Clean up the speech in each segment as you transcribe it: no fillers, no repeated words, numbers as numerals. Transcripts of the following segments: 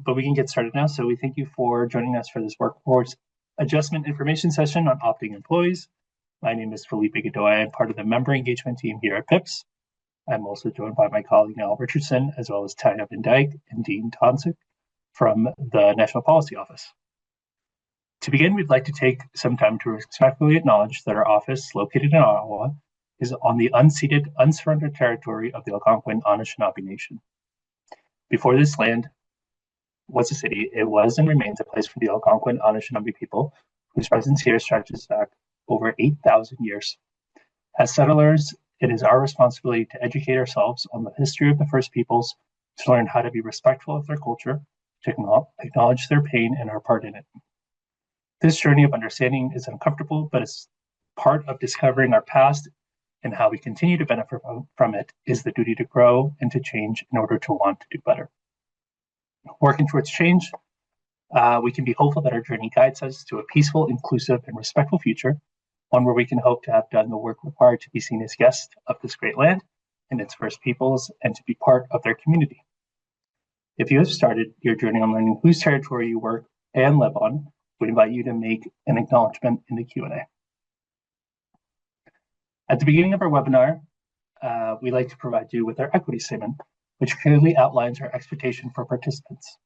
but we can get started now. So we thank you for joining us for this workforce adjustment information session on opting employees. My name is Felipe Godoy. I'm part of the member engagement team here at PIPS. I'm also joined by my colleague, Nell Richardson, as well as Tanya Van Dyke and Dean Tonsik from the National Policy Office. To begin, we'd like to take some time to respectfully acknowledge that our office, located in Ottawa, is on the unceded, unsurrendered territory of the Algonquin Anishinaabe Nation. Before this land was a city, it was and remains a place for the Algonquin Anishinaabe people, whose presence here stretches back over 8,000 years. As settlers, it is our responsibility to educate ourselves on the history of the First Peoples, to learn how to be respectful of their culture, to acknowledge their pain and our part in it. This journey of understanding is uncomfortable, but it's part of discovering our past, and how we continue to benefit from it is the duty to grow and to change in order to want to do better. Working towards change, we can be hopeful that our journey guides us to a peaceful, inclusive, and respectful future, one where we can hope to have done the work required to be seen as guests of this great land and its First Peoples, and to be part of their community. If you have started your journey on learning whose territory you work and live on, we invite you to make an acknowledgement in the Q&A. At the beginning of our webinar, we'd like to provide you with our equity statement, which clearly outlines our expectation for participants.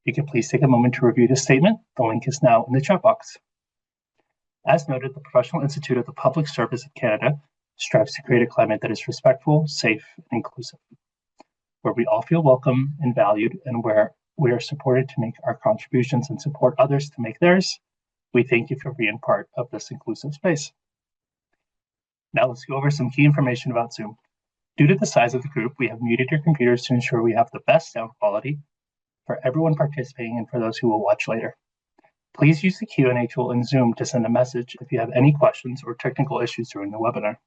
You can please take a moment to review this statement. The link is now in the chat box. As noted, the Professional Institute of the Public Service of Canada strives to create a climate that is respectful, safe, and inclusive, where we all feel welcome and valued, and where we are supported to make our contributions and support others to make theirs. We thank you for being part of this inclusive space. Now let's go over some key information about Zoom. Due to the size of the group, we have muted your computers to ensure we have the best sound quality for everyone participating and for those who will watch later. Please use the Q&A tool in Zoom to send a message if you have any questions or technical issues during the webinar.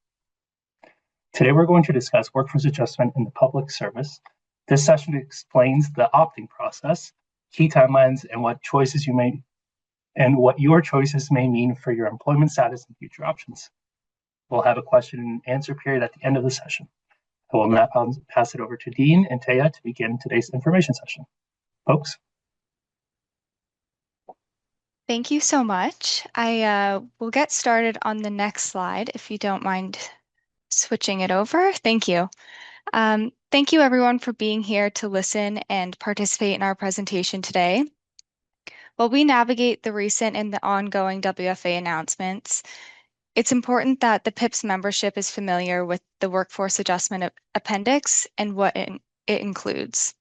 Today, we're going to discuss workforce adjustment in the public service. This session explains the opting process, key timelines, and what your choices may mean for your employment status and future options. We'll have a question and answer period at the end of the session. I will now pass it over to Dean and Taya to begin today's information session. Folks. Thank you so much. I will get started on the next slide, if you don't mind switching it over. Thank you. Thank you everyone for being here to listen and participate in our presentation today. While we navigate the recent and the ongoing WFA announcements, it's important that the PIPS membership is familiar with the Workforce Adjustment Appendix and what it includes.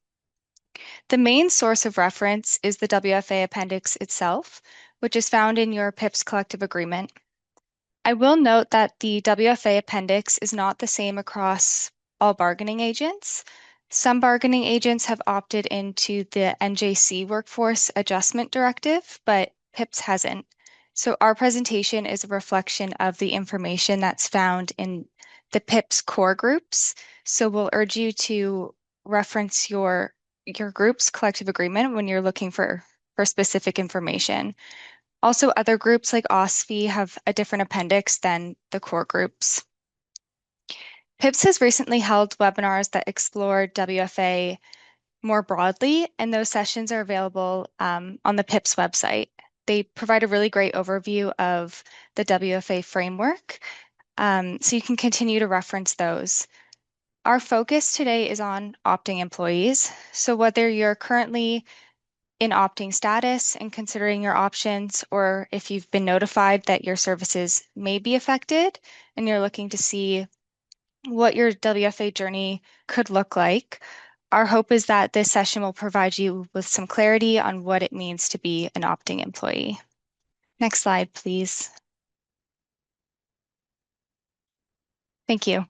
The main source of reference is the WFA Appendix itself, which is found in your PIPS collective agreement. I will note that the WFA Appendix is not the same across all bargaining agents. Some bargaining agents have opted into the NJC Workforce Adjustment Directive, but PIPS hasn't. So our presentation is a reflection of the information that's found in the PIPS core groups. So we'll urge you to reference your group's collective agreement when you're looking for specific information. Also, other groups like OSFI have a different appendix than the core groups. PIPS has recently held webinars that explore WFA more broadly, and those sessions are available on the PIPS website. They provide a really great overview of the WFA framework, so you can continue to reference those. Our focus today is on opting employees. So whether you're currently in opting status and considering your options, or if you've been notified that your services may be affected and you're looking to see what your WFA journey could look like, our hope is that this session will provide you with some clarity on what it means to be an opting employee. Next slide, please. Thank you.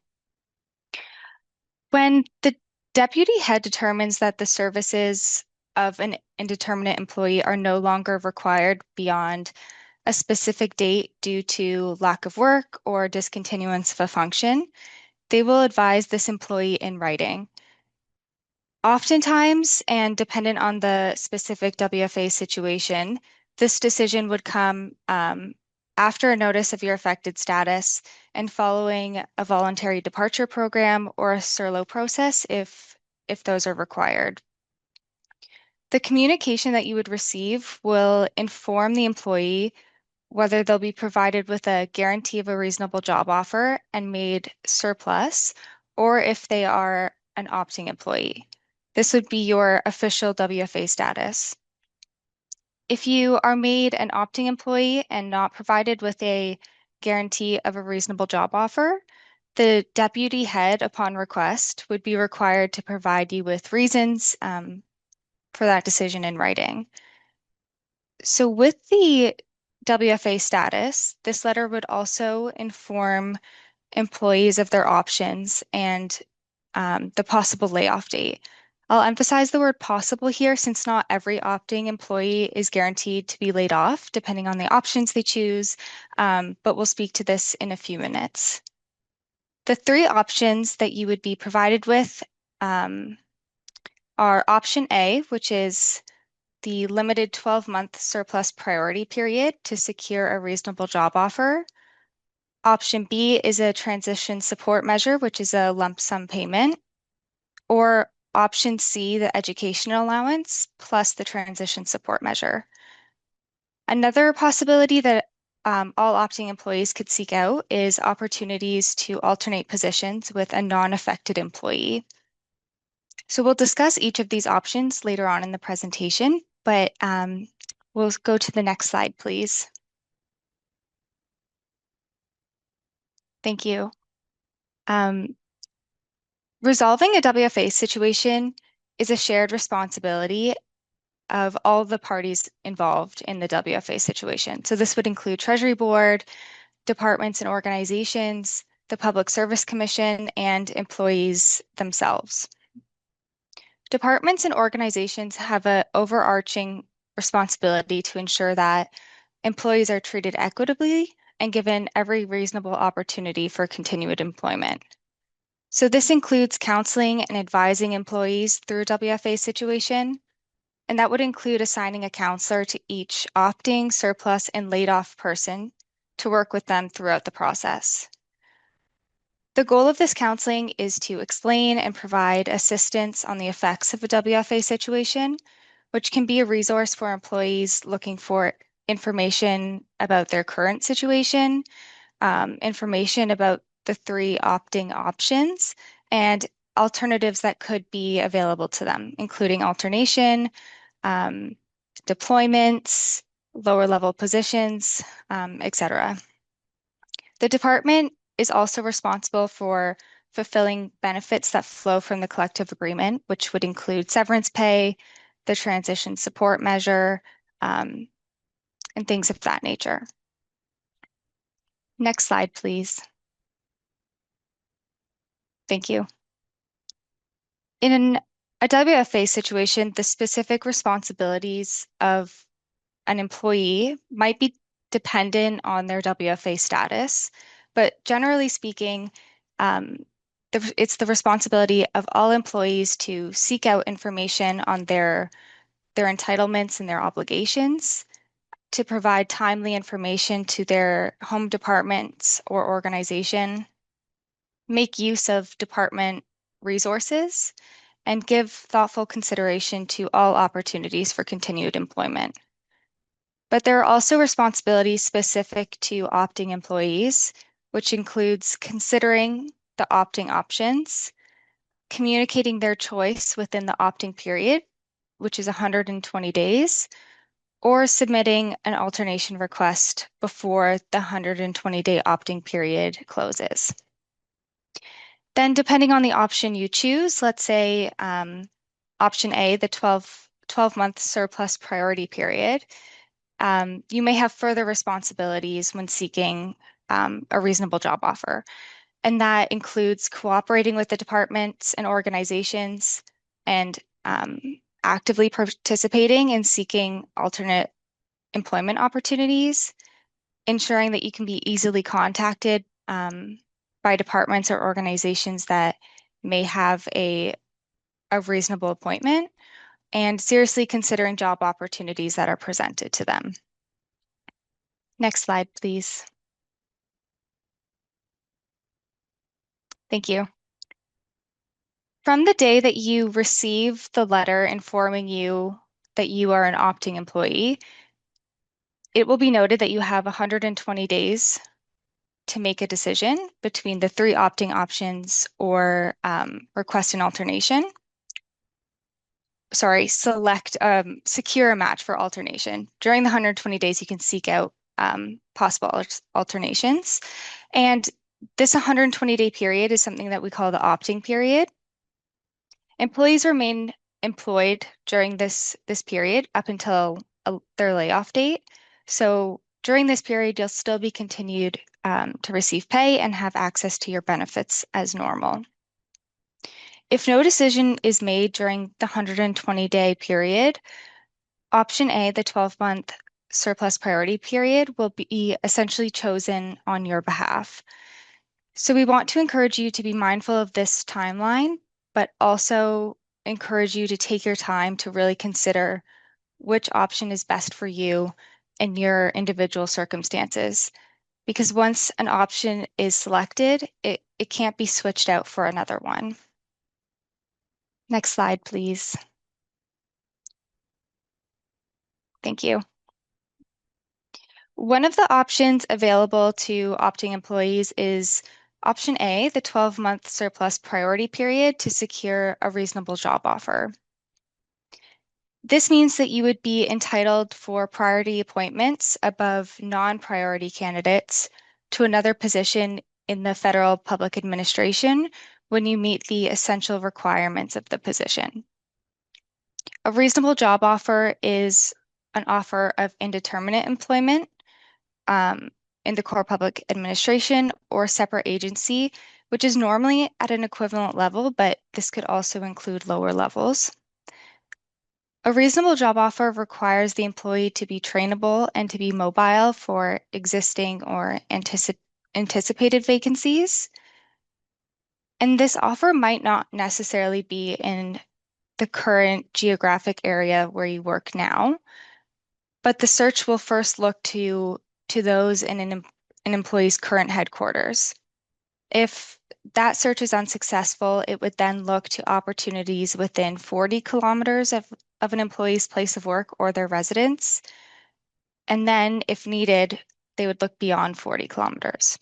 When the deputy head determines that the services of an indeterminate employee are no longer required beyond a specific date due to lack of work or discontinuance of a function, they will advise this employee in writing. Oftentimes, and dependent on the specific WFA situation, this decision would come after a notice of your affected status and following a voluntary departure program or a SURLO process if those are required. The communication that you would receive will inform the employee whether they'll be provided with a guarantee of a reasonable job offer and made surplus, or if they are an opting employee. This would be your official WFA status. If you are made an opting employee and not provided with a guarantee of a reasonable job offer, the deputy head, upon request, would be required to provide you with reasons for that decision in writing. So with the WFA status, this letter would also inform employees of their options and the possible layoff date. I'll emphasize the word possible here since not every opting employee is guaranteed to be laid off, depending on the options they choose, but we'll speak to this in a few minutes. The three options that you would be provided with are option A, which is the limited 12-month surplus priority period to secure a reasonable job offer. Option B is a transition support measure, which is a lump sum payment. Or option C, the education allowance plus the transition support measure. Another possibility that all opting employees could seek out is opportunities to alternate positions with a non-affected employee. So we'll discuss each of these options later on in the presentation, but we'll go to the next slide, please. Thank you. Resolving a WFA situation is a shared responsibility of all the parties involved in the WFA situation. So this would include Treasury Board, departments and organizations, the Public Service Commission, and employees themselves. Departments and organizations have an overarching responsibility to ensure that employees are treated equitably and given every reasonable opportunity for continued employment. So this includes counseling and advising employees through a WFA situation, and that would include assigning a counselor to each opting, surplus, and laid off person to work with them throughout the process. The goal of this counseling is to explain and provide assistance on the effects of a WFA situation, which can be a resource for employees looking for information about their current situation, information about the three opting options, and alternatives that could be available to them, including alternation, deployments, lower level positions, etc. The department is also responsible for fulfilling benefits that flow from the collective agreement, which would include severance pay, the transition support measure, and things of that nature. Next slide, please. Thank you. In a WFA situation, the specific responsibilities of an employee might be dependent on their WFA status, but generally speaking, it's the responsibility of all employees to seek out information on their entitlements and their obligations, to provide timely information to their home departments or organization, make use of department resources, and give thoughtful consideration to all opportunities for continued employment. But there are also responsibilities specific to opting employees, which includes considering the opting options, communicating their choice within the opting period, which is 120 days, or submitting an alternation request before the 120-day opting period closes. Then depending on the option you choose, let's say option A, the 12-month surplus priority period, you may have further responsibilities when seeking a reasonable job offer. And that includes cooperating with the departments and organizations and actively participating in seeking alternate employment opportunities, ensuring that you can be easily contacted by departments or organizations that may have a reasonable appointment, and seriously considering job opportunities that are presented to them. Next slide, please. Thank you. From the day that you receive the letter informing you that you are an opting employee, it will be noted that you have 120 days to make a decision between the three opting options or request an alternation. Sorry, secure a match for alternation. During the 120 days, you can seek out possible alternations. And this 120-day period is something that we call the opting period. Employees remain employed during this period up until their layoff date. So during this period, you'll still be continued to receive pay and have access to your benefits as normal. If no decision is made during the 120-day period, option A, the 12-month surplus priority period, will be essentially chosen on your behalf. So we want to encourage you to be mindful of this timeline, but also encourage you to take your time to really consider which option is best for you and your individual circumstances. Because once an option is selected, it can't be switched out for another one. Next slide, please. Thank you. One of the options available to opting employees is option A, the 12-month surplus priority period to secure a reasonable job offer. This means that you would be entitled for priority appointments above non-priority candidates to another position in the federal public administration when you meet the essential requirements of the position. A reasonable job offer is an offer of indeterminate employment in the core public administration or separate agency, which is normally at an equivalent level, but this could also include lower levels. A reasonable job offer requires the employee to be trainable and to be mobile for existing or anticipated vacancies. And this offer might not necessarily be in the current geographic area where you work now, but the search will first look to those in an employee's current headquarters. If that search is unsuccessful, it would then look to opportunities within 40 kilometers of an employee's place of work or their residence. And then, if needed, they would look beyond 40 kilometers.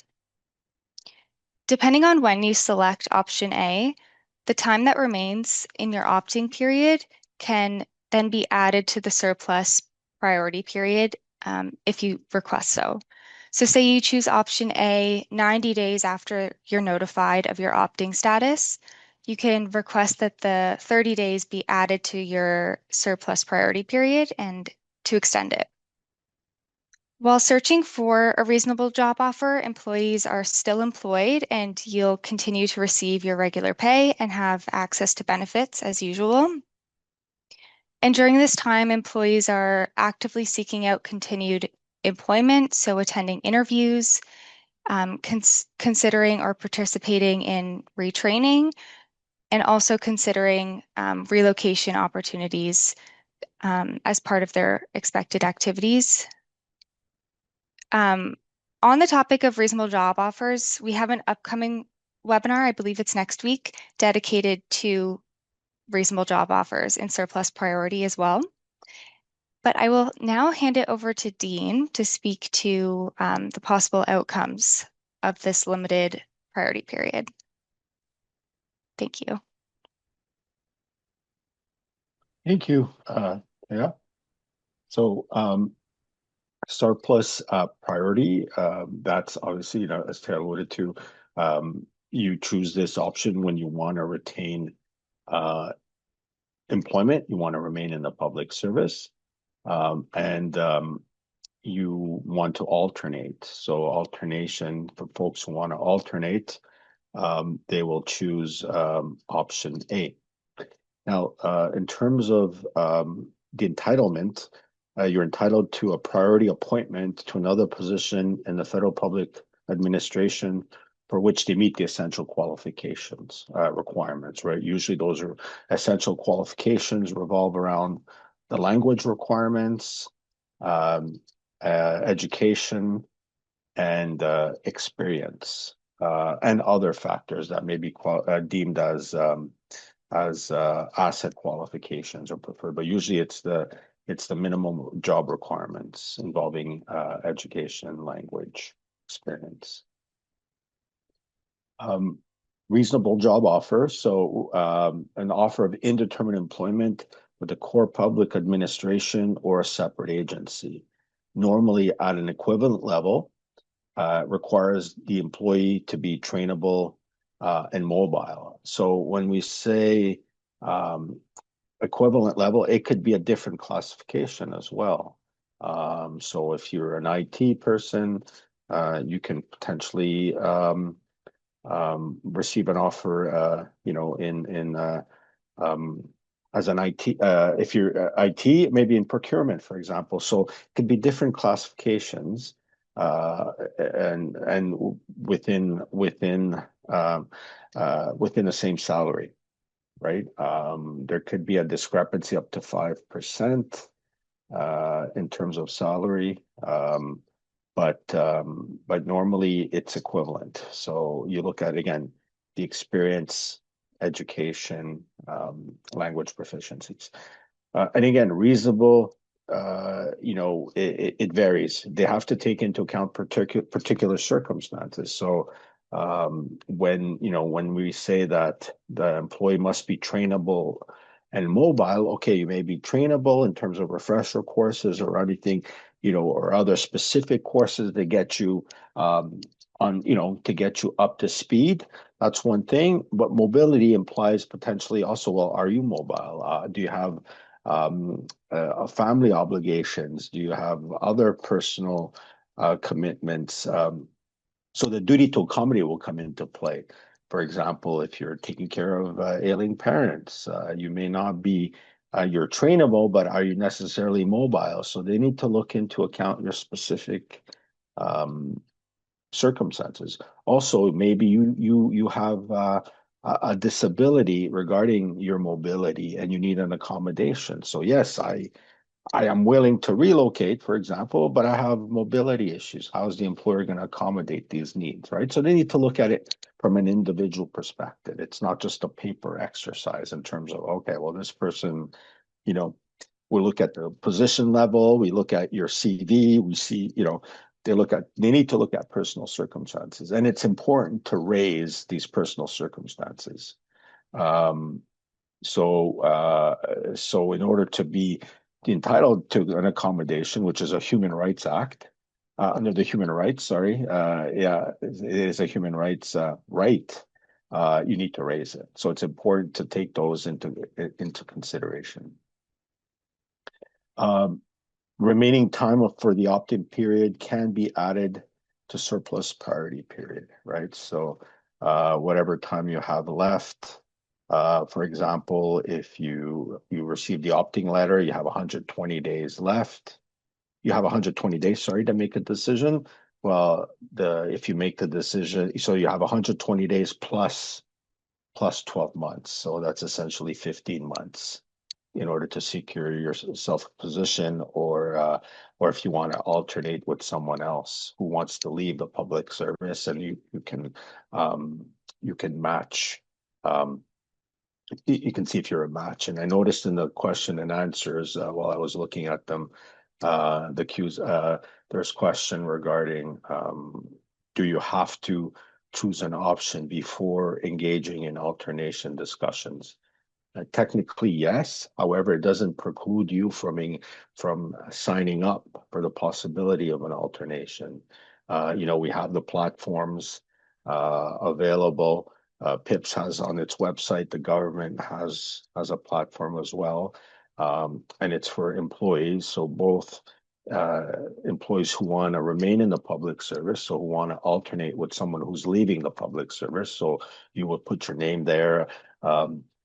Depending on when you select option A, the time that remains in your opting period can then be added to the surplus priority period if you request so. So say you choose option A 90 days after you're notified of your opting status, you can request that the 30 days be added to your surplus priority period and to extend it. While searching for a reasonable job offer, employees are still employed and you'll continue to receive your regular pay and have access to benefits as usual. And during this time, employees are actively seeking out continued employment, so attending interviews, considering or participating in retraining, and also considering relocation opportunities as part of their expected activities. On the topic of reasonable job offers, we have an upcoming webinar, I believe it's next week, dedicated to reasonable job offers in surplus priority as well. But I will now hand it over to Dean to speak to the possible outcomes of this limited priority period. Thank you. Thank you. Yeah. So surplus priority, that's obviously, as Taylor alluded to, you choose this option when you want to retain employment, you want to remain in the public service, and you want to alternate. So alternation, for folks who want to alternate, they will choose option A. Now, in terms of the entitlement, you're entitled to a priority appointment to another position in the federal public administration for which they meet the essential qualifications requirements, right? Usually those are essential qualifications revolve around the language requirements, education, and experience, and other factors that may be deemed as as asset qualifications are preferred, but usually it's the minimum job requirements involving education, language, experience. Reasonable job offer. So an offer of indeterminate employment with a core public administration or a separate agency, normally at an equivalent level, requires the employee to be trainable and mobile. So when we say equivalent level, it could be a different classification as well. So if you're an IT person, you can potentially receive an offer, as an IT. If you're IT, maybe in procurement, for example. So it could be different classifications, and within the same salary, right? There could be a discrepancy up to 5% in terms of salary. But normally it's equivalent. So you look at, again, the experience, education, language proficiencies. And again, reasonable, it varies. They have to take into account particular circumstances. So when we say that the employee must be trainable and mobile, okay, you may be trainable in terms of refresher courses or anything, or other specific courses that get you to get you up to speed. That's one thing. But mobility implies potentially also, well, are you mobile? Do you have family obligations? Do you have other personal commitments? So the duty to accommodate will come into play. For example, if you're taking care of ailing parents, you may not be, you're trainable, but are you necessarily mobile? So they need to look into account your specific circumstances. Also, maybe you have a disability regarding your mobility and you need an accommodation. So yes, I am willing to relocate, for example, but I have mobility issues. How is the employer going to accommodate these needs, right? So they need to look at it from an individual perspective. It's not just a paper exercise in terms of, okay, well, this person, we look at the position level, we look at your CV, we see, they need to look at personal circumstances. And it's important to raise these personal circumstances. So in order to be entitled to an accommodation, which is a human rights act, under the human rights, it is a human rights right. You need to raise it. So it's important to take those into consideration. Remaining time for the opt-in period can be added to surplus priority period, right? So whatever time you have left. For example, if you receive the opting letter, you have 120 days left. You have 120 days, to make a decision. Well, if you make the decision, so you have 120 days plus 12 months. So that's essentially 15 months in order to secure yourself a position, or if you want to alternate with someone else who wants to leave the public service, and you can match. You can see if you're a match. And I noticed in the question and answers while I was looking at them, the cues, there's question regarding do you have to choose an option before engaging in alternation discussions? Technically, yes. However, it doesn't preclude you from signing up for the possibility of an alternation. We have the platforms available. PIPS has on its website, the government has a platform as well, and it's for employees. So both employees who want to remain in the public service, so who want to alternate with someone who's leaving the public service. So you would put your name there.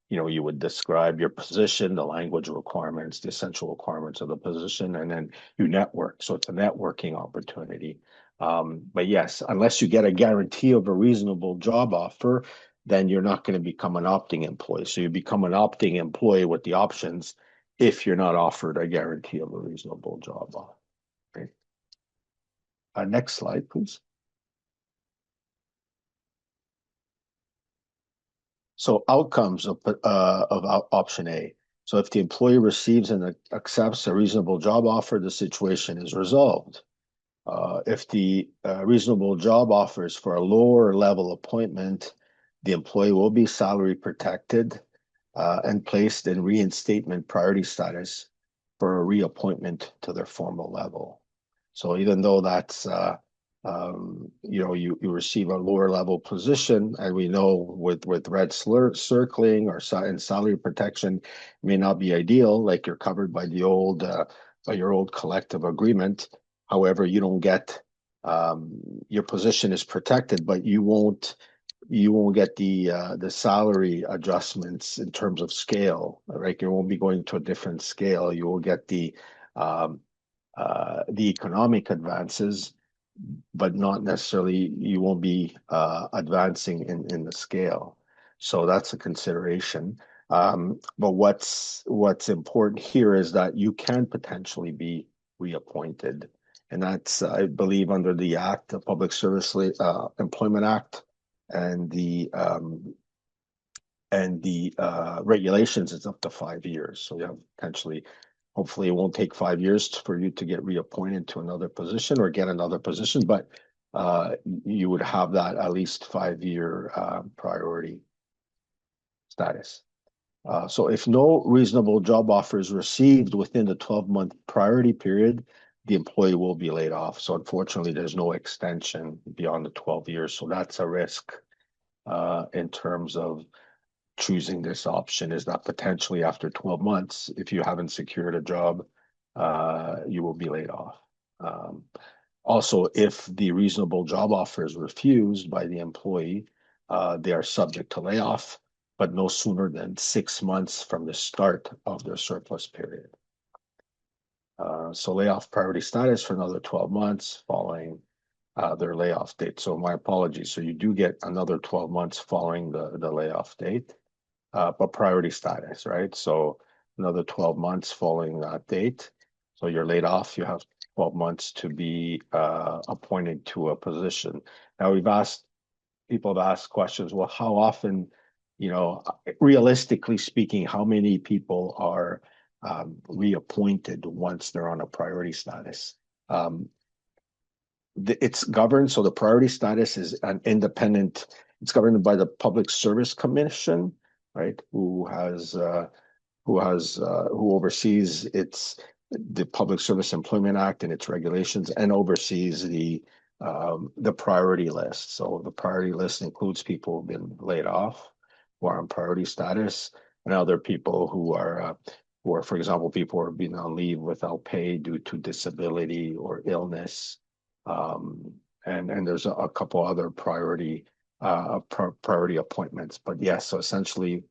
You would describe your position, the language requirements, the essential requirements of the position, and then you network. So it's a networking opportunity. But yes, unless you get a guarantee of a reasonable job offer, then you're not going to become an opting employee. So you become an opting employee with the options if you're not offered a guarantee of a reasonable job offer. Okay. Next slide, please. So outcomes of option A. So if the employee receives and accepts a reasonable job offer, the situation is resolved. If the reasonable job offers for a lower level appointment, the employee will be salary protected and placed in reinstatement priority status for a reappointment to their formal level. So even though that's you receive a lower level position, and we know with red circling or in salary protection may not be ideal, like you're covered by the old by your old collective agreement. However, you don't get your position is protected, but you won't get the salary adjustments in terms of scale, right? You won't be going to a different scale. You will get the economic advances, but not necessarily you won't be advancing in the scale. So that's a consideration. But what's important here is that you can potentially be reappointed. And that's, I believe, under the Act, the Public Service Employment Act, and the regulations, it's up to 5 years. So you have potentially, hopefully it won't take 5 years for you to get reappointed to another position or get another position, but you would have that at least 5-year priority status. So if no reasonable job offer is received within the 12-month priority period, the employee will be laid off. So unfortunately, there's no extension beyond the 12 years. So that's a risk in terms of choosing this option, is that potentially after 12 months, if you haven't secured a job, you will be laid off. Also, if the reasonable job offer is refused by the employee, they are subject to layoff, but no sooner than 6 months from the start of their surplus period. So layoff priority status for another 12 months following their layoff date. So my apologies. So you do get another 12 months following the layoff date, but priority status, right? So another 12 months following that date. So you're laid off, you have 12 months to be appointed to a position. Now people have asked questions, well, how often, realistically speaking, how many people are reappointed once they're on a priority status? It's governed, so the priority status is an independent, it's governed by the Public Service Commission, right? Who oversees the Public Service Employment Act and its regulations, and oversees the priority list. So the priority list includes people who've been laid off, who are on priority status, and other people who are, for example, people who are being on leave without pay due to disability or illness. And there's a couple other priority appointments. But yes, so essentially,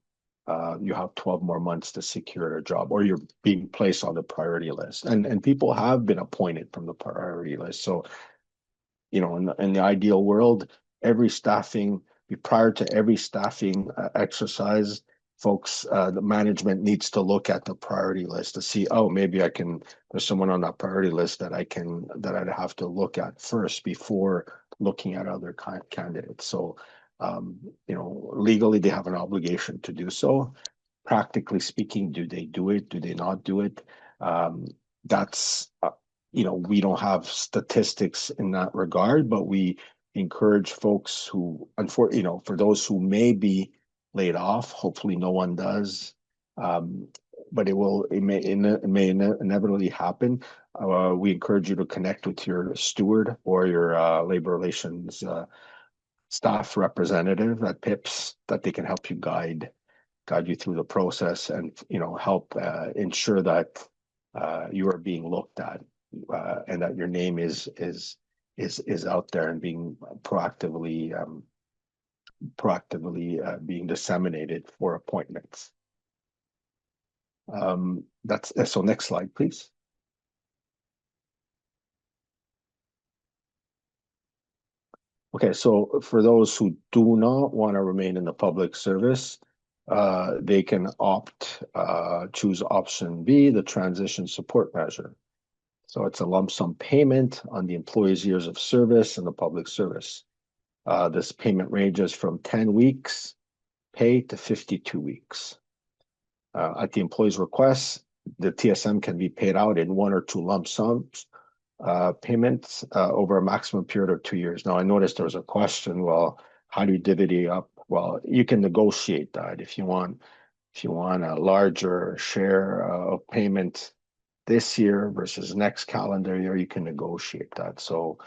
you have 12 more months to secure a job, or you're being placed on the priority list. And people have been appointed from the priority list. So, in the ideal world, prior to every staffing exercise, folks, the management needs to look at the priority list to see, oh, maybe there's someone on that priority list that I'd have to look at first before looking at other candidates. So, legally they have an obligation to do so. Practically speaking, do they do it? Do they not do it? That's, we don't have statistics in that regard, but we encourage folks who, for those who may be laid off, hopefully no one does, but it may inevitably happen. We encourage you to connect with your steward or your labor relations staff representative at PIPS, that they can help you guide you through the process, and help ensure that you are being looked at, and that your name is out there and being proactively being disseminated for appointments. So next slide, please. Okay, so for those who do not want to remain in the public service, they can choose option B, the transition support measure. So it's a lump sum payment on the employee's years of service in the public service. This payment ranges from 10 weeks pay to 52 weeks. At the employee's request, the TSM can be paid out in 1 or 2 lump sums payments over a maximum period of 2 years. Now, I noticed there was a question, well, how do you divvy up? Well, you can negotiate that if you want a larger share of payment this year versus next calendar year, you can negotiate that. So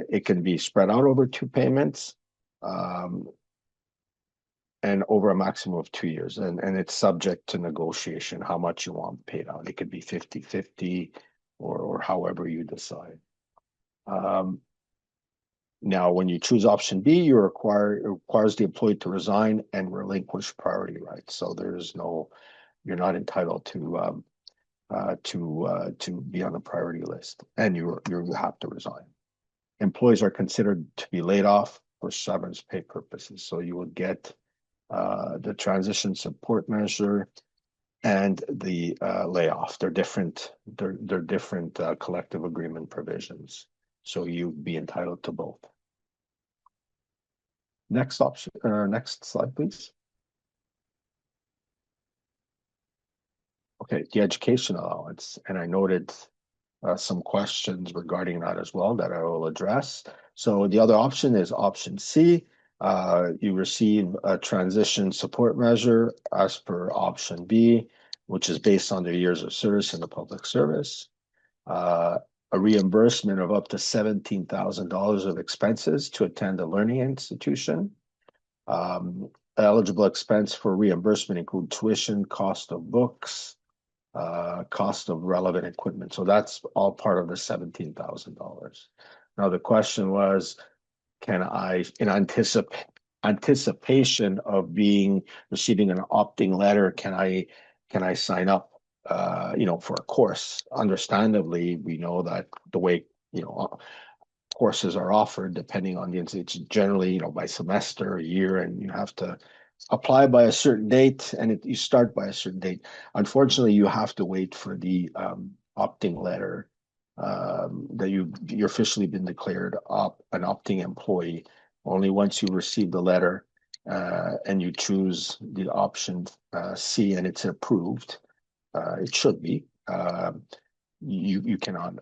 it can be spread out over 2 payments and over a maximum of 2 years. And it's subject to negotiation, how much you want paid out. It could be 50-50 or however you decide. Now, when you choose option B, it requires the employee to resign and relinquish priority rights. So you're not entitled to be on the priority list, and you have to resign. Employees are considered to be laid off for severance pay purposes. So you will get the transition support measure and the layoff. They're different. They're different collective agreement provisions. So you'd be entitled to both. Next option, next slide, please. Okay, the education allowance, and I noted some questions regarding that as well that I will address. So the other option is option C. You receive a transition support measure as per option B, which is based on their years of service in the public service. A reimbursement of up to $17,000 of expenses to attend a learning institution. Eligible expense for reimbursement include tuition, cost of books, cost of relevant equipment. So that's all part of the $17,000. Now the question was, can I, in anticipation of receiving an opting letter, can I sign up for a course? Understandably, we know that the way courses are offered, depending on the institution, generally by semester, a year, and you have to apply by a certain date, and you start by a certain date. Unfortunately, you have to wait for the opting letter that you're officially been declared an opting employee. Only once you receive the letter and you choose the option C and it's approved, it should be, you cannot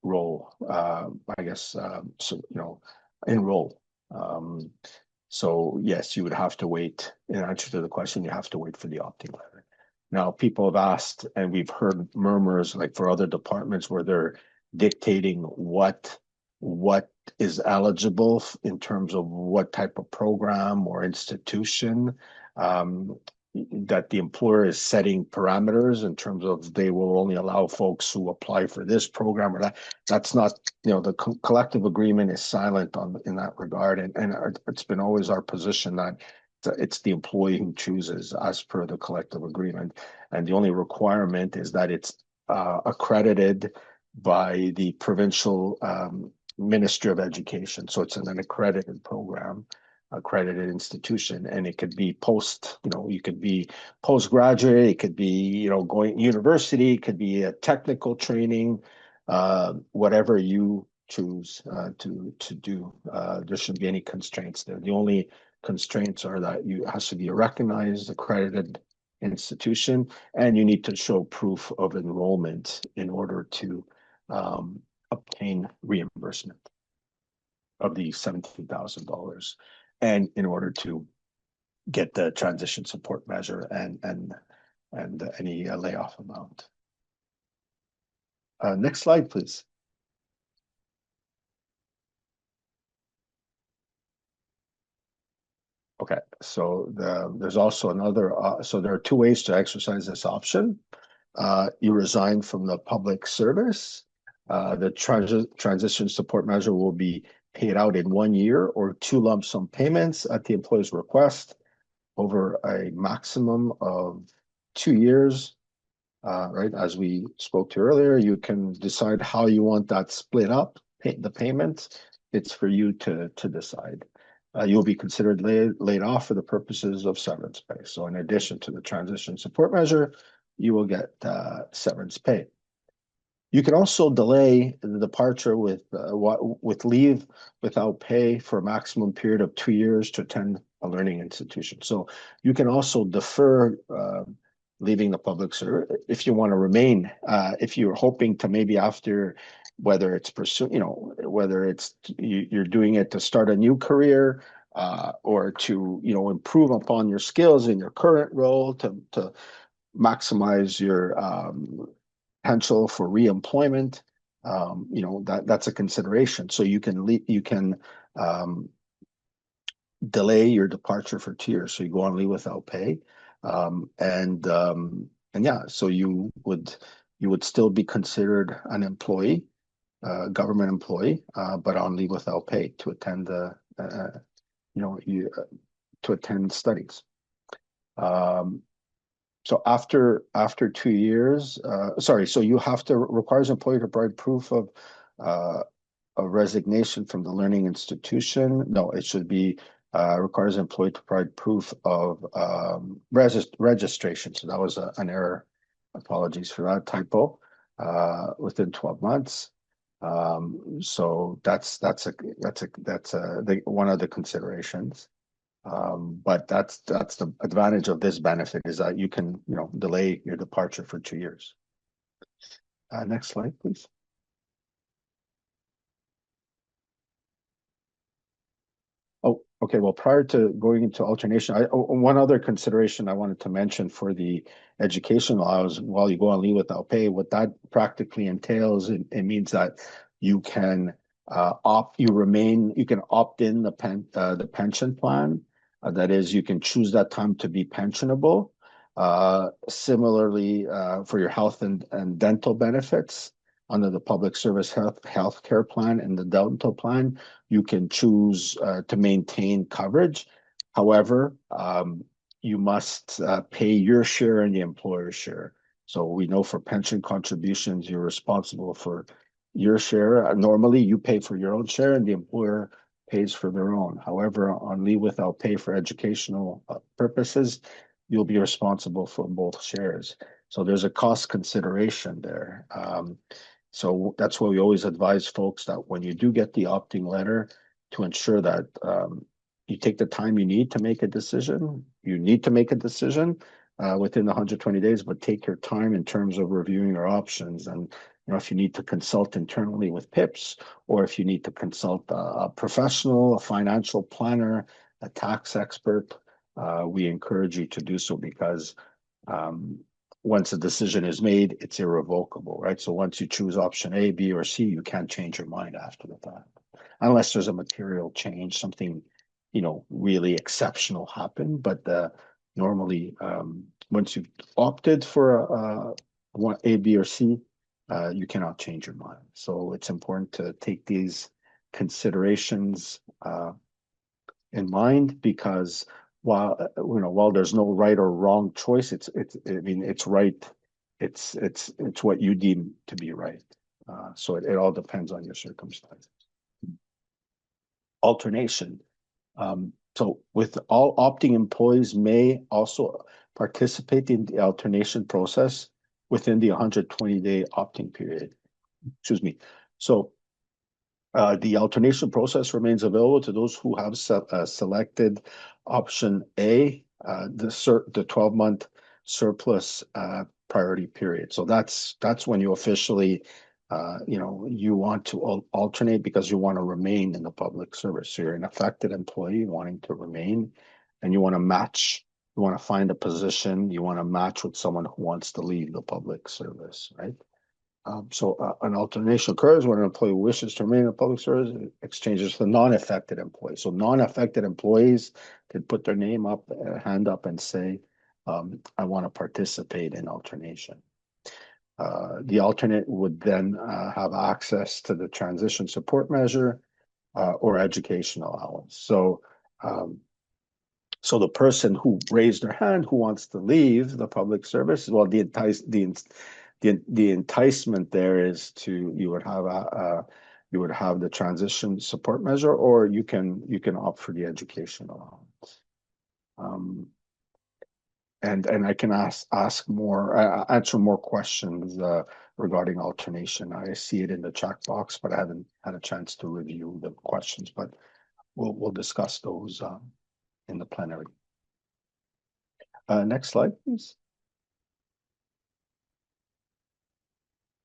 enroll. So yes, you would have to wait. In answer to the question, you have to wait for the opting letter. Now, people have asked, and we've heard murmurs like for other departments where they're dictating what is eligible in terms of what type of program or institution, that the employer is setting parameters in terms of they will only allow folks who apply for this program or that. That's not, the collective agreement is silent in that regard. And it's been always our position that it's the employee who chooses as per the collective agreement. And the only requirement is that it's accredited by the provincial Ministry of Education. So it's an accredited program, accredited institution, and it could be you could be postgraduate, it could be, going to university, it could be a technical training, whatever you choose to do. There shouldn't be any constraints there. The only constraints are that it has to be a recognized, accredited institution, and you need to show proof of enrollment in order to obtain reimbursement of the $17,000, and in order to get the transition support measure and any layoff amount. Next slide, please. Okay, so there's also another, so there are 2 ways to exercise this option. You resign from the public service. The transition support measure will be paid out in 1 year or 2 lump sum payments at the employee's request over a maximum of 2 years. Right, as we spoke to earlier, you can decide how you want that split up, the payment. It's for you to decide. You'll be considered laid off for the purposes of severance pay. So in addition to the transition support measure, you will get severance pay. You can also delay the departure with leave without pay for a maximum period of 2 years to attend a learning institution. So you can also defer leaving the public service if you want to remain. If you're hoping to maybe after, whether it's whether it's you're doing it to start a new career or to improve upon your skills in your current role to maximize your potential for reemployment, that's a consideration. So you can delay your departure for 2 years. So you go on leave without pay, and yeah, so you would still be considered an employee, government employee, but on leave without pay to attend to attend studies. So after 2 years, so you have to requires employee to provide proof of a resignation from the learning institution. No, it should be requires employee to provide proof of registration. So that was an error. Apologies for that typo. Within 12 months. So that's one of the considerations. But that's the advantage of this benefit, is that you can delay your departure for 2 years. Next slide, please. Oh, okay. Well, prior to going into alternation, one other consideration I wanted to mention for the education laws, while you go on leave without pay, what that practically entails, it means that you can opt in the pension plan. That is, you can choose that time to be pensionable. Similarly, for your health and dental benefits under the public service health care plan and the dental plan, you can choose to maintain coverage. However, you must pay your share and the employer's share. So we know for pension contributions, you're responsible for your share. Normally, you pay for your own share and the employer pays for their own. However, on leave without pay for educational purposes, you'll be responsible for both shares. So there's a cost consideration there. So that's why we always advise folks that when you do get the opting letter, to ensure that you take the time you need to make a decision. You need to make a decision within the 120 days, but take your time in terms of reviewing your options. And if you need to consult internally with PIPS, or if you need to consult a professional, a financial planner, a tax expert, we encourage you to do so, because once a decision is made, it's irrevocable, right? So once you choose option A, B, or C, you can't change your mind after the fact, unless there's a material change, something, really exceptional happen. But normally, once you've opted for one A, B, or C, you cannot change your mind. So it's important to take these considerations in mind, because while there's no right or wrong choice, it's right. It's what you deem to be right. So it all depends on your circumstances. Alternation. So with all opting employees may also participate in the alternation process within the 120-day opting period. Excuse me. So the alternation process remains available to those who have selected option A, the 12-month surplus priority period. So that's when you officially, you want to alternate because you want to remain in the public service. So you're an affected employee wanting to remain, and you want to match. You want to find a position. You want to match with someone who wants to leave the public service, right? So an alternation occurs when an employee wishes to remain in the public service, exchanges for non-affected employees. So non-affected employees can put their hand up and say, I want to participate in alternation. The alternate would then have access to the transition support measure or education allowance. So the person who raised their hand who wants to leave the public service, well, the enticement there is you would have the transition support measure, or you can opt for the education allowance. and I can ask more, answer more questions regarding alternation. I see it in the chat box, but I haven't had a chance to review the questions. But we'll discuss those in the plenary. Next slide, please.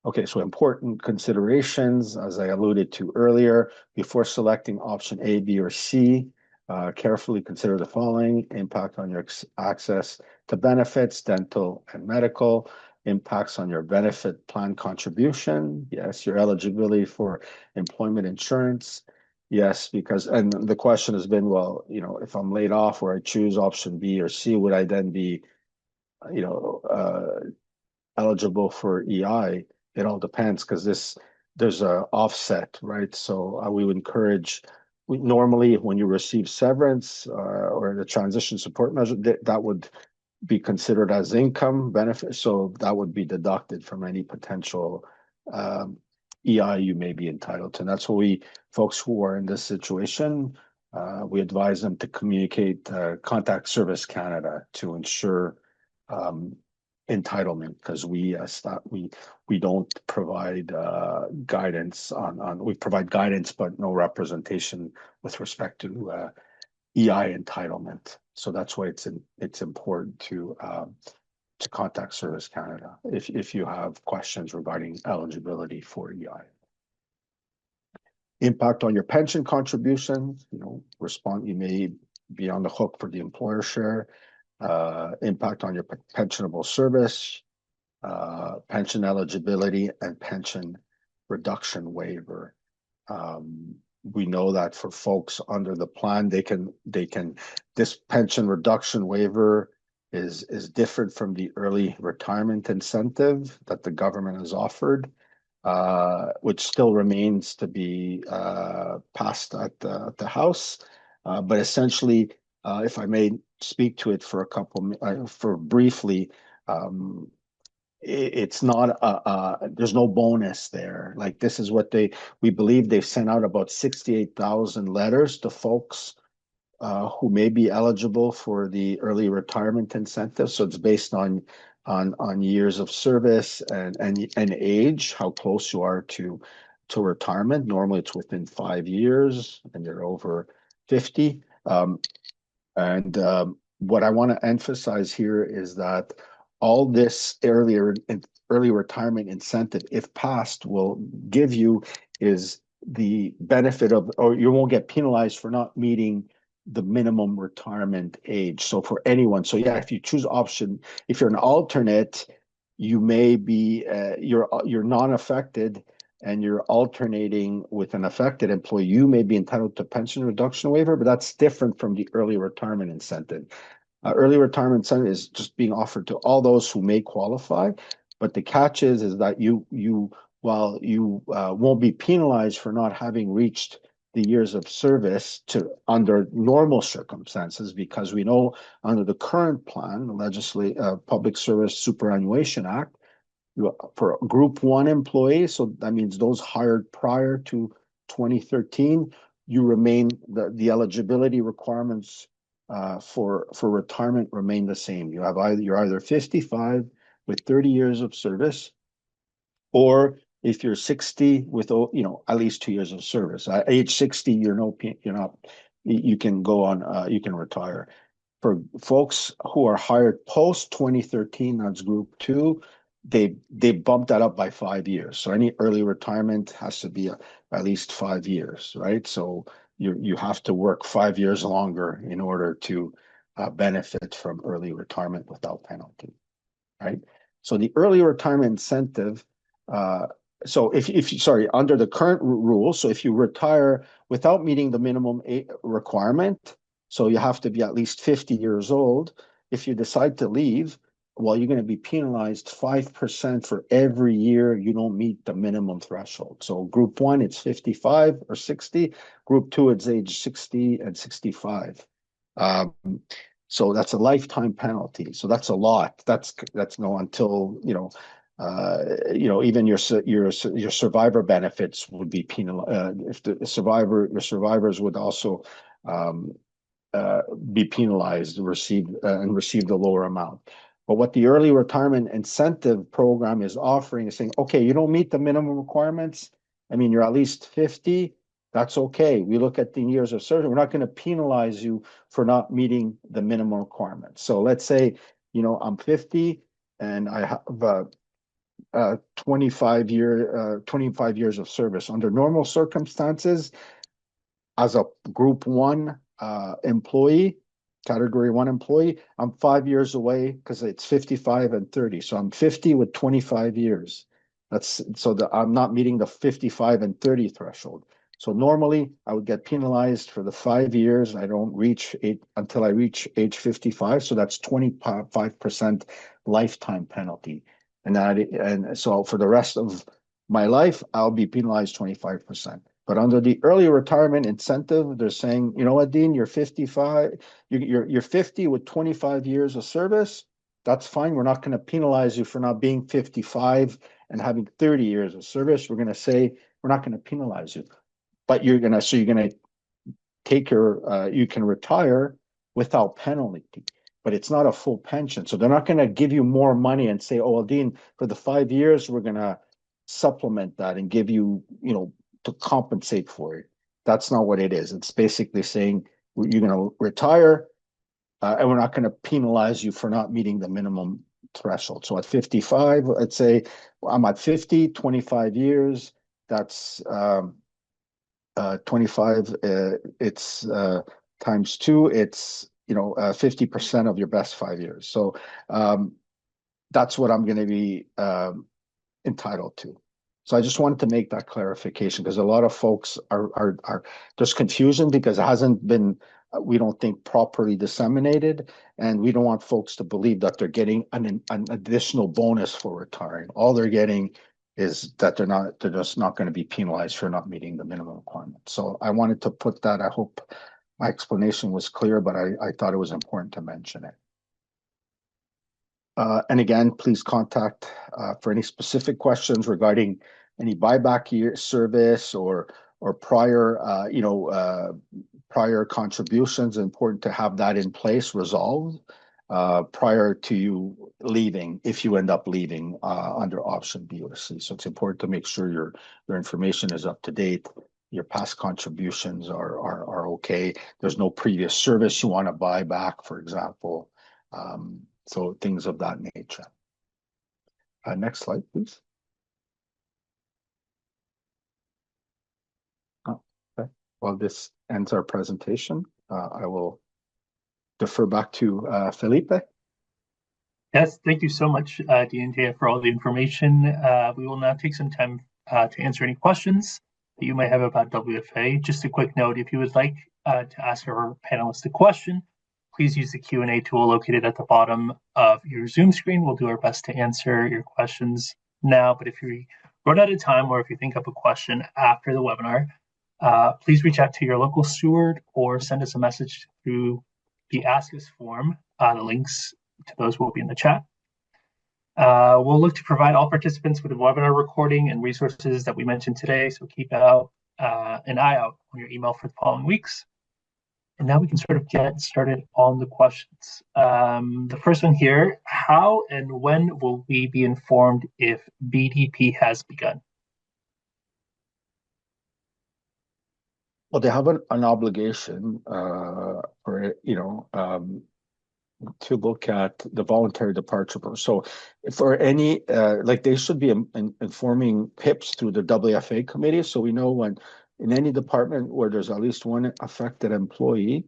Okay, so important considerations, as I alluded to earlier, before selecting option A, B, or C, carefully consider the following: impact on your access to benefits, dental and medical, impacts on your benefit plan contribution, yes, your eligibility for employment insurance, yes, because, and the question has been, well, you know, if I'm laid off or I choose option B or C, would I then be, you know, eligible for EI? It all depends, because there's a offset, right? So we would encourage, normally when you receive severance or the transition support measure, that would be considered as income benefit, so that would be deducted from any potential EI you may be entitled to. And that's what folks who are in this situation, we advise them to communicate, contact Service Canada to ensure entitlement, because we don't provide guidance on we provide guidance but no representation with respect to EI entitlement. So that's why it's important to contact Service Canada if you have questions regarding eligibility for EI. Impact on your pension contributions, you know, you may be on the hook for the employer share. Impact on your pensionable service, pension eligibility, and pension reduction waiver. We know that for folks under the plan, this pension reduction waiver is different from the early retirement incentive that the government has offered, which still remains to be passed at the House. But essentially, if I may speak to it for briefly, it's not there's no bonus there. Like, this is what we believe they've sent out about 68,000 letters to folks who may be eligible for the early retirement incentive. So it's based on years of service and age, how close you are to retirement. Normally it's within 5 years and you're over 50. What I want to emphasize here is that all this early retirement incentive, if passed, will give you is the benefit of, or you won't get penalized for not meeting the minimum retirement age. So for anyone, so yeah, if you choose option, if you're an alternate, you may be you're non-affected and you're alternating with an affected employee, you may be entitled to pension reduction waiver, but that's different from the early retirement incentive. Early retirement incentive is just being offered to all those who may qualify, but the catch is that while you won't be penalized for not having reached the years of service under normal circumstances, because we know under the current plan, the Public Service Superannuation Act, for Group 1 employees, so that means those hired prior to 2013, you remain, the eligibility requirements for retirement remain the same. You're either 55 with 30 years of service, or if you're 60 with, you know, at least 2 years of service. At age 60, you can go on, you can retire. For folks who are hired post 2013, that's Group 2, they bumped that up by 5 years. So any early retirement has to be at least 5 years, right? So you have to work 5 years longer in order to benefit from early retirement without penalty, right? So the early retirement incentive, so under the current rules, so if you retire without meeting the minimum requirement, so you have to be at least 50 years old. If you decide to leave, well, you're going to be penalized 5% for every year you don't meet the minimum threshold. So Group 1, it's 55 or 60. Group 2, it's age 60 and 65. So that's a lifetime penalty. So that's a lot. That's no until, even your survivor benefits would be penalized. If your survivors would also be penalized, receive the lower amount. But what the early retirement incentive program is offering is saying, okay, you don't meet the minimum requirements. I mean, you're at least 50. That's okay. We look at the years of service. We're not going to penalize you for not meeting the minimum requirements. So let's say, I'm 50 and I have 25 years of service. Under normal circumstances, as a group 1 employee, category 1 employee, I'm 5 years away because it's 55 and 30. So I'm 50 with 25 years. That's so that I'm not meeting the 55 and 30 threshold. So normally I would get penalized for the 5 years. I don't reach until I reach age 55. So that's 25% lifetime penalty. And so for the rest of my life, I'll be penalized 25%. But under the early retirement incentive, they're saying, you know what, Dean, you're 55, you're 50 with 25 years of service. That's fine. We're not going to penalize you for not being 55 and having 30 years of service. We're going to say we're not going to penalize you, but you're going to take you can retire without penalty, but it's not a full pension. So they're not going to give you more money and say, oh, well, Dean, for the 5 years, we're going to supplement that and give you, to compensate for it. That's not what it is. It's basically saying you're going to retire and we're not going to penalize you for not meeting the minimum threshold. So at 55, let's say I'm at 50, 25 years, that's 25, it's times 2, it's 50% of your best 5 years. So that's what I'm going to be entitled to. So I just wanted to make that clarification because a lot of folks are there's confusion because it hasn't been, we don't think, properly disseminated, and we don't want folks to believe that they're getting an additional bonus for retiring. All they're getting is that they're just not going to be penalized for not meeting the minimum requirement. So I wanted to put that. I hope my explanation was clear, but I thought it was important to mention it. And again, please contact for any specific questions regarding any buyback year service or prior, prior contributions. Important to have that in place, resolved prior to you leaving, if you end up leaving under option B or C. So it's important to make sure your information is up to date. Your past contributions are okay. There's no previous service you want to buy back, for example. So things of that nature. Next slide, please. Oh, okay. Well, this ends our presentation. I will defer back to Felipe. Yes, thank you so much, Dean, for all the information. We will now take some time to answer any questions that you might have about WFA. Just a quick note, if you would like to ask our panelists a question, please use the Q&A tool located at the bottom of your Zoom screen. We'll do our best to answer your questions now, but if you run out of time or if you think of a question after the webinar, please reach out to your local steward or send us a message through the Ask Us form. The links to those will be in the chat. We'll look to provide all participants with a webinar recording and resources that we mentioned today, so keep an eye out on your email for the following weeks. And now we can sort of get started on the questions. The first one here, how and when will we be informed if BDP has begun? Well, they have an obligation for, to look at the voluntary departure. So for any, they should be informing PIPS through the WFA committee. So we know when in any department where there's at least one affected employee,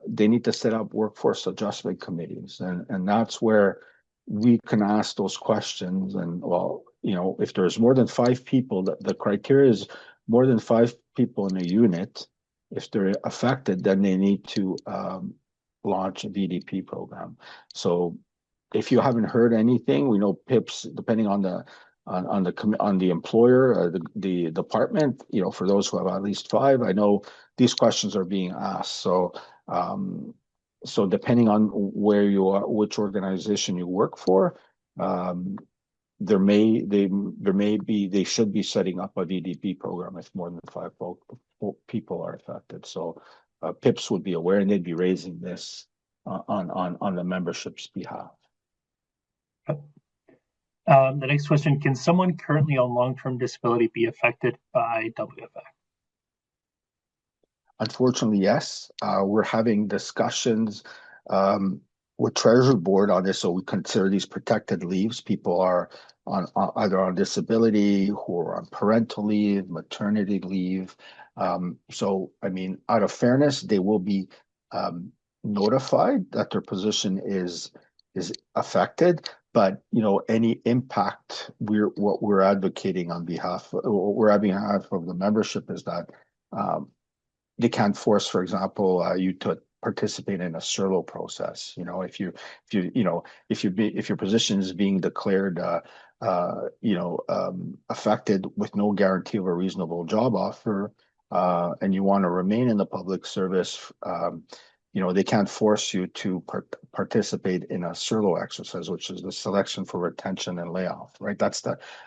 they need to set up workforce adjustment committees. And that's where we can ask those questions. And well, if there's more than 5 people, the criteria is more than 5 people in a unit. If they're affected, then they need to launch a VDP program. So if you haven't heard anything, we know PIPS, depending on the employer, the department, for those who have at least 5, I know these questions are being asked. So so depending on where you are, which organization you work for, they should be setting up a VDP program if more than 5 people are affected. So PIPS would be aware, and they'd be raising this on the membership's behalf. The next question, can someone currently on long-term disability be affected by WFA? Unfortunately, yes. We're having discussions with Treasury Board on this, so we consider these protected leaves. People are on either on disability, who are on parental leave, maternity leave. So, I mean, out of fairness, they will be notified that their position is affected. But any impact, what we're advocating on behalf, what we're advocating on behalf of the membership is that they can't force, for example, you to participate in a SIRLO process. If your position is being declared, affected with no guarantee of a reasonable job offer, and you want to remain in the public service, they can't force you to participate in a SIRLO exercise, which is the selection for retention and layoff, right? That's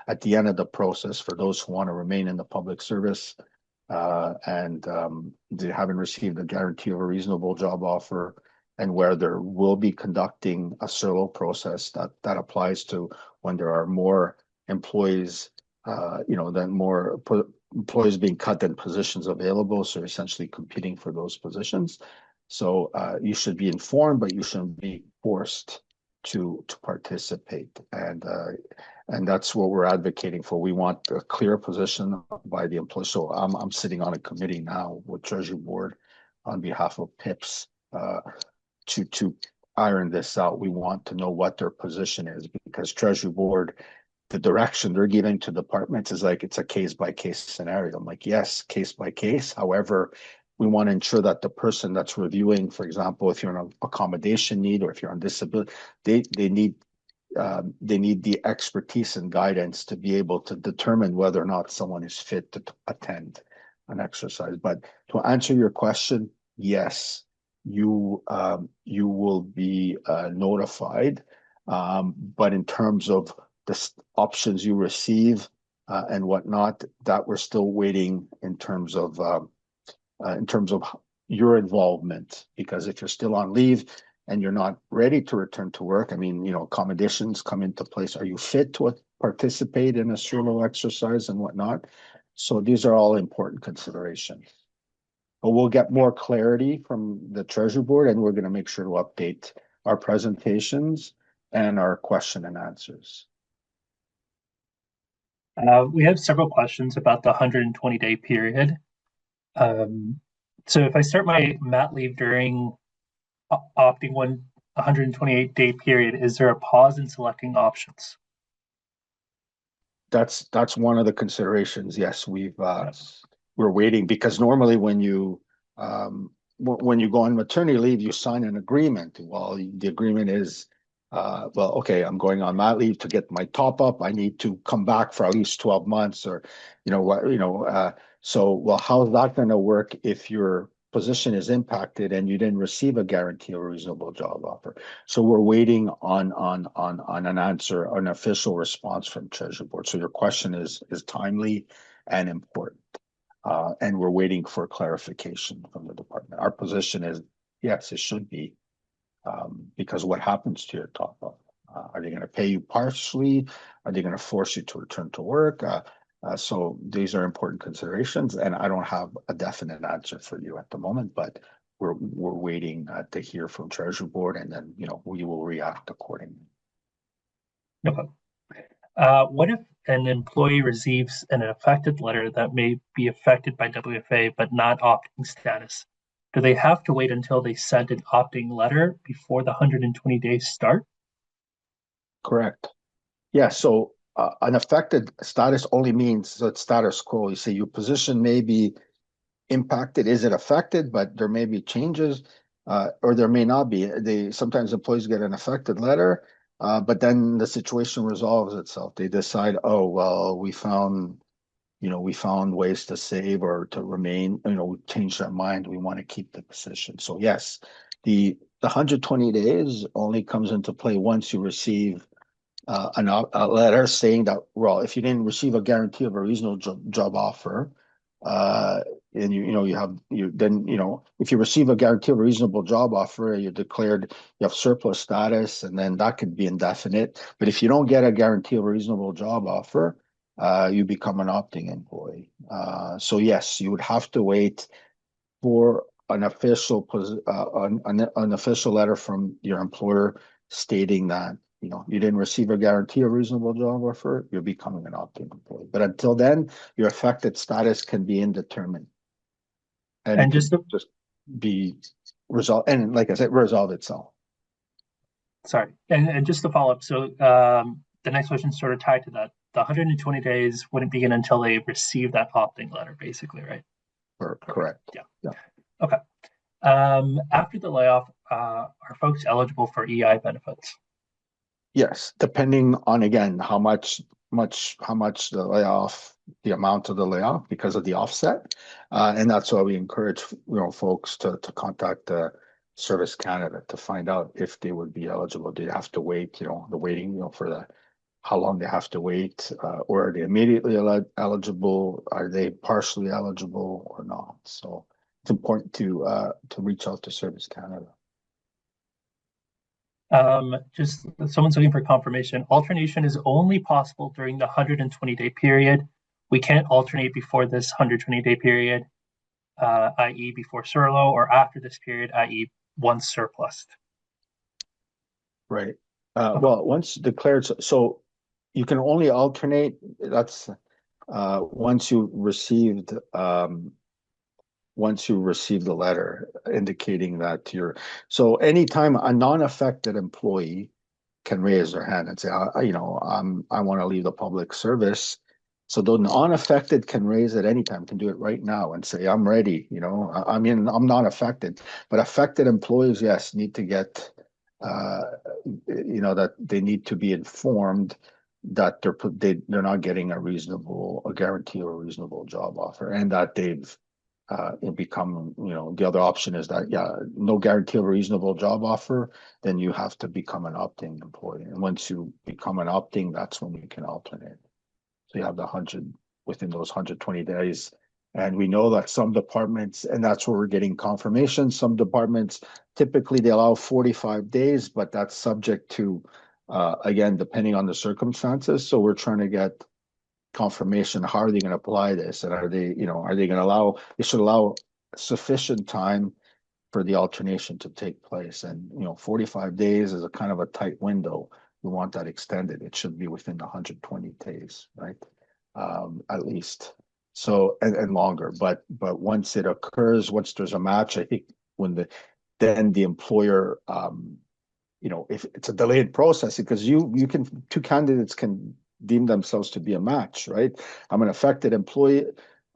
at the end of the process for those who want to remain in the public service. And they haven't received a guarantee of a reasonable job offer, and where there will be conducting a SIRLO process that applies to when there are more employees, then more employees being cut than positions available. So essentially competing for those positions. So you should be informed, but you shouldn't be forced to participate. And that's what we're advocating for. We want a clear position by the employee. So I'm sitting on a committee now with Treasury Board on behalf of PIPS to iron this out. We want to know what their position is, because Treasury Board, the direction they're giving to departments is like it's a case-by-case scenario. I'm like, yes, case by case. However, we want to ensure that the person that's reviewing, for example, if you're on an accommodation need or if you're on disability, they need the expertise and guidance to be able to determine whether or not someone is fit to attend an exercise. But to answer your question, yes, you will be notified. But in terms of the options you receive and whatnot, that we're still waiting in terms of your involvement, because if you're still on leave and you're not ready to return to work, I mean, accommodations come into place. Are you fit to participate in a SIRLO exercise and whatnot? So these are all important considerations. But we'll get more clarity from the Treasury Board, and we're going to make sure to update our presentations and our question and answers. We have several questions about the 120-day period. So if I start my mat leave during opting 128-day period, is there a pause in selecting options? That's one of the considerations. Yes, we're waiting, because normally when you go on maternity leave, you sign an agreement. Well, the agreement is, okay, I'm going on mat leave to get my top up. I need to come back for at least 12 months, or so how's that going to work if your position is impacted and you didn't receive a guarantee of a reasonable job offer? So we're waiting on an answer, an official response from Treasury Board. So your question is timely and important, and we're waiting for clarification from the department. Our position is yes, it should be, because what happens to your top up? Are they going to pay you partially? Are they going to force you to return to work? So these are important considerations, and I don't have a definite answer for you at the moment, but we're waiting to hear from Treasury Board, and then we will react accordingly. Okay. What if an employee receives an affected letter that may be affected by WFA but not opting status? Do they have to wait until they send an opting letter before the 120 days start? Correct. Yeah. So an affected status only means that status quo. You say your position may be impacted. Is it affected? But there may be changes, or there may not be. Sometimes employees get an affected letter, but then the situation resolves itself. They decide, oh well, we found ways to save or to remain. We changed our mind. We want to keep the position. So yes, the 120 days only comes into play once you receive a letter saying that, well, if you didn't receive a guarantee of a reasonable job offer, and if you receive a guarantee of a reasonable job offer, you're declared you have surplus status, and then that could be indefinite. But if you don't get a guarantee of a reasonable job offer, you become an opting employee. So yes, you would have to wait for an official an official letter from your employer stating that you didn't receive a guarantee of reasonable job offer, you're becoming an opting employee. But until then, your affected status can be indeterminate, and it can just be resolved. And like I said, resolve itself. Sorry, and just to follow up, so the next question is sort of tied to that. The 120 days wouldn't begin until they receive that opting letter, basically, right? Correct. Yeah. Okay. After the layoff, are folks eligible for EI benefits? Yes, depending on, again, how much the layoff, the amount of the layoff because of the offset, and that's why we encourage folks to contact Service Canada to find out if they would be eligible. Do they have to wait? The waiting, for the how long they have to wait, or are they immediately eligible? Are they partially eligible or not? So it's important to reach out to Service Canada. Just someone's looking for confirmation. Alternation is only possible during the 120-day period. We can't alternate before this 120-day period, i.e. before SURLO, or after this period, i.e. once surplused. Right. Well, once declared, so you can only alternate. That's once you received the letter indicating that so anytime a non-affected employee can raise their hand and say, I want to leave the public service. So the non-affected can raise it anytime, can do it right now and say, I'm ready. I'm not affected, but affected employees, yes, need to get, that they need to be informed that they're not getting a guarantee or a reasonable job offer, and that they've become, the other option is that, no guarantee of a reasonable job offer, then you have to become an opting employee. And once you become an opting, that's when you can alternate. So you have the 100 within those 120 days. And we know that some departments, and that's where we're getting confirmation, some departments, typically they allow 45 days, but that's subject to, again, depending on the circumstances. So we're trying to get confirmation. How are they going to apply this? And are they going to they should allow sufficient time for the alternation to take place. And, 45 days is a kind of a tight window. We want that extended. It should be within 120 days, right? At least. So, and longer, but once it occurs, once there's a match, I think then the employer, if it's a delayed process, because two candidates can deem themselves to be a match, right? I'm an affected employee.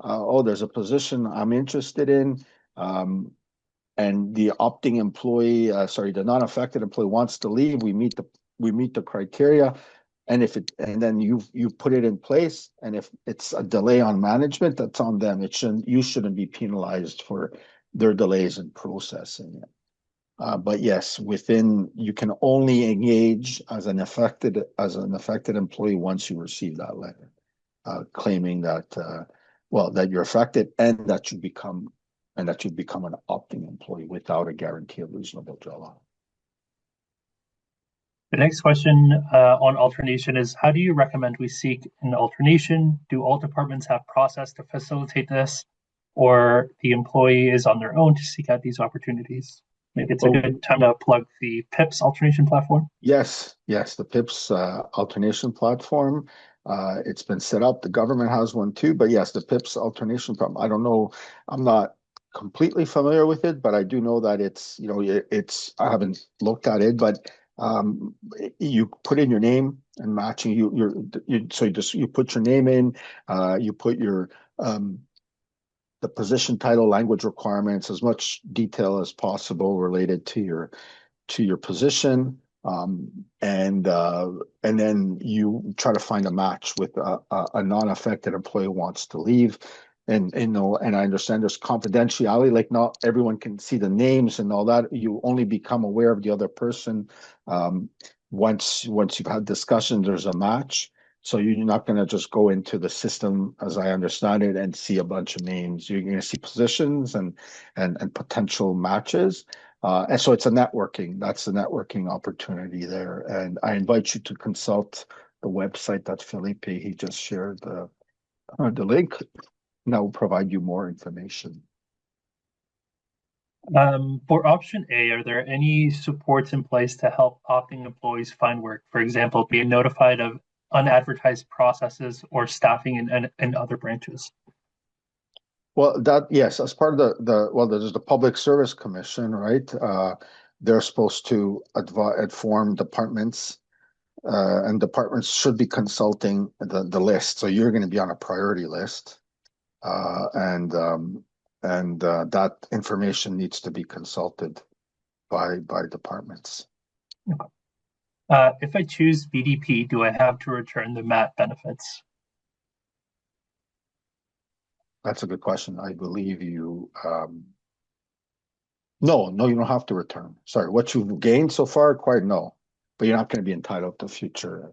There's a position I'm interested in. And the opting employee, the non-affected employee wants to leave. We meet the criteria. And then you put it in place. And if it's a delay on management, that's on them. You shouldn't be penalized for their delays in processing it. But yes, you can only engage as an affected employee once you receive that letter, claiming that that you're affected and that you become an opting employee without a guarantee of reasonable job offer. The next question on alternation is, how do you recommend we seek an alternation? Do all departments have process to facilitate this, or the employee is on their own to seek out these opportunities? Maybe it's a good time to plug the PIPS alternation platform. Yes, the PIPS alternation platform. It's been set up. The government has one too, but yes, the PIPS alternation platform. I don't know. I'm not completely familiar with it, but I do know that it's, I haven't looked at it, but you put in your name and matching you put your name in, you put your the position title, language requirements, as much detail as possible related to your position, and then you try to find a match with a non-affected employee who wants to leave. And and I understand there's confidentiality, like not everyone can see the names and all that. You only become aware of the other person once you've had discussion, there's a match. So you're not going to just go into the system, as I understand it, and see a bunch of names. You're going to see positions and potential matches. And so it's a networking. That's the networking opportunity there. And I invite you to consult the website that Felipe, he just shared the link. And that will provide you more information. For option A, are there any supports in place to help opting employees find work? For example, being notified of unadvertised processes or staffing in other branches? Well, yes, as part of there's the Public Service Commission, right? They're supposed to inform departments, and departments should be consulting the list. So you're going to be on a priority list, and that information needs to be consulted by departments. If I choose VDP, do I have to return the MAT benefits? That's a good question. I believe you. No, you don't have to return. Sorry, what you've gained so far, quite no. But you're not going to be entitled to future.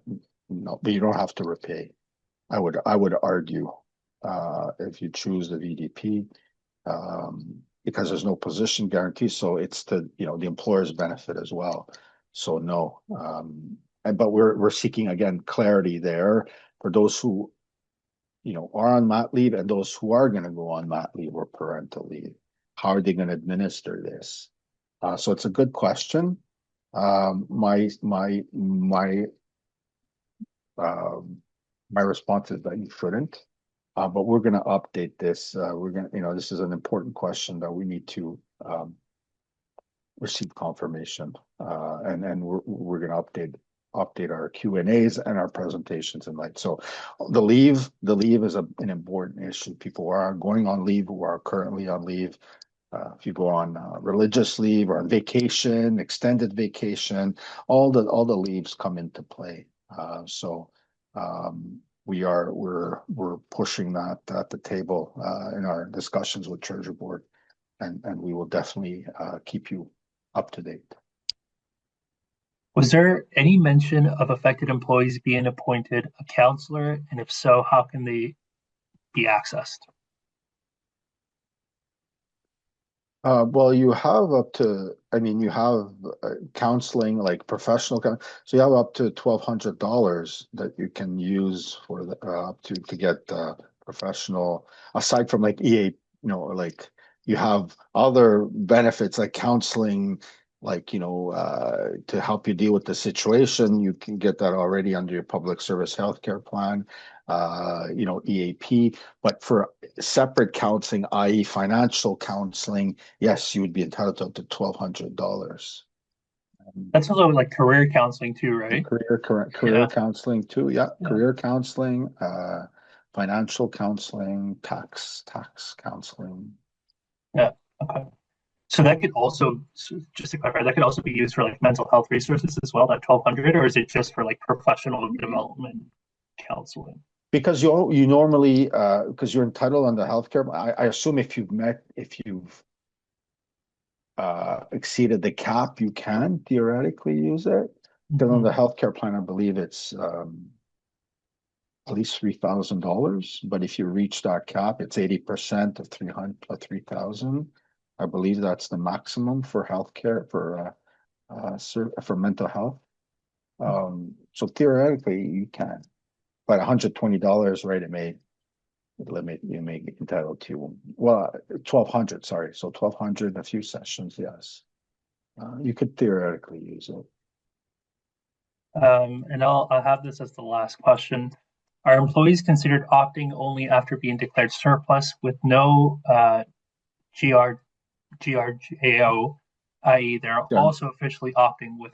No, but you don't have to repay. I would argue if you choose the VDP, because there's no position guarantee, so it's the employer's benefit as well. So no, but we're seeking again clarity there for those who are on mat leave and those who are going to go on mat leave or parental leave. How are they going to administer this? So it's a good question. My response is that you shouldn't, but we're going to update this. This is an important question that we need to receive confirmation, and we're going to update our Q&As and our presentations and like. So the leave is an important issue. People who are going on leave, who are currently on leave, if you go on religious leave or on vacation, extended vacation, all the leaves come into play. We're pushing that at the table in our discussions with Treasury Board, and we will definitely keep you up to date. Was there any mention of affected employees being appointed a counselor? And if so, how can they be accessed? Well, you have you have counseling, like professional so you have up to $1,200 that you can use for to get professional, aside from like EA, like you have other benefits like counseling, like, to help you deal with the situation. You can get that already under your public service healthcare plan, EAP, but for separate counseling, i.e. financial counseling, yes, you would be entitled to up to $1,200. That's also like career counseling too, right? Career counseling too, yeah. Career counseling, financial counseling, tax counseling. Yeah, okay. So that could also, just to clarify, that could also be used for like mental health resources as well, that 1,200, or is it just for like professional development counseling? Because you normally, because you're entitled on the healthcare, I assume if you've exceeded the cap, you can theoretically use it. Because on the healthcare plan, I believe it's at least $3,000. But if you reach that cap, it's 80% of 3,000. I believe that's the maximum for healthcare for mental health. So theoretically, you can, but $120, right? It may limit, you may get entitled to, well, 1,200, sorry. So 1,200 in a few sessions, yes. You could theoretically use it. And I'll have this as the last question. Are employees considered opting only after being declared surplus with no GRJO, i.e. they're also officially opting with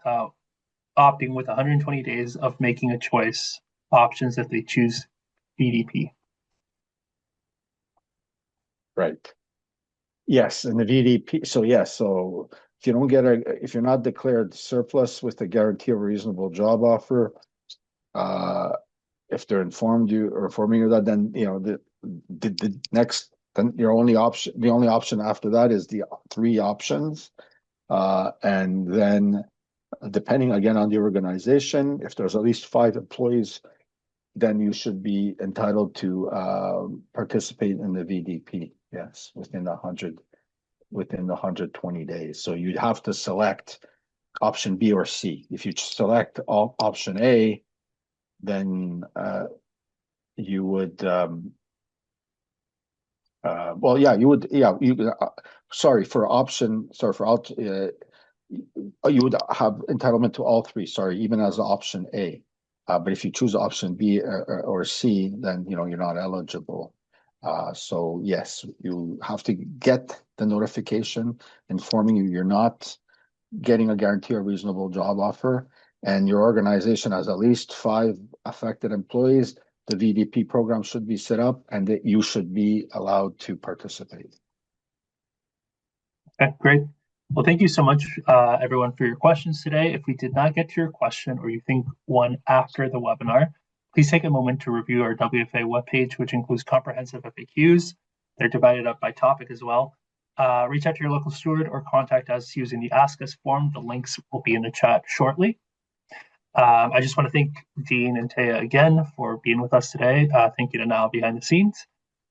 120 days of making a choice options if they choose VDP? Right. Yes, and the VDP. So yes, so if you don't if you're not declared surplus with a guarantee of a reasonable job offer, if they're informing you that, then the next, then the only option after that is the 3 options, and then depending again on the organization, if there's at least 5 employees then you should be entitled to participate in the VDP. Yes, within the 120 days. So you'd have to select option B or C. If you select option A, then you would well, yeah, you would, yeah, sorry, for you would have entitlement to all three, sorry, even as option A. But if you choose option B or C, then you're not eligible. So yes, you have to get the notification informing you you're not getting a guarantee or reasonable job offer, and your organization has at least 5 affected employees. The VDP program should be set up, and that you should be allowed to participate. Okay, great. Well, thank you so much, everyone, for your questions today. If we did not get to your question or you think one after the webinar, please take a moment to review our WFA webpage, which includes comprehensive FAQs. They're divided up by topic as well. Reach out to your local steward or contact us using the Ask Us form. The links will be in the chat shortly. I just want to thank Dean and Taya again for being with us today. Thank you to Niall behind the scenes.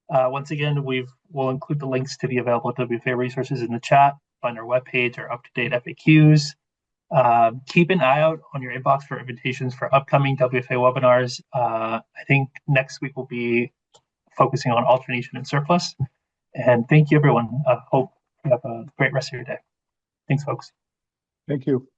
Once again, we'll include the links to the available WFA resources in the chat, find our webpage, our up-to-date FAQs. Keep an eye out on your inbox for invitations for upcoming WFA webinars. I think next week we'll be focusing on alternation and surplus. And thank you, everyone. Hope you have a great rest of your day. Thanks, folks. Thank you.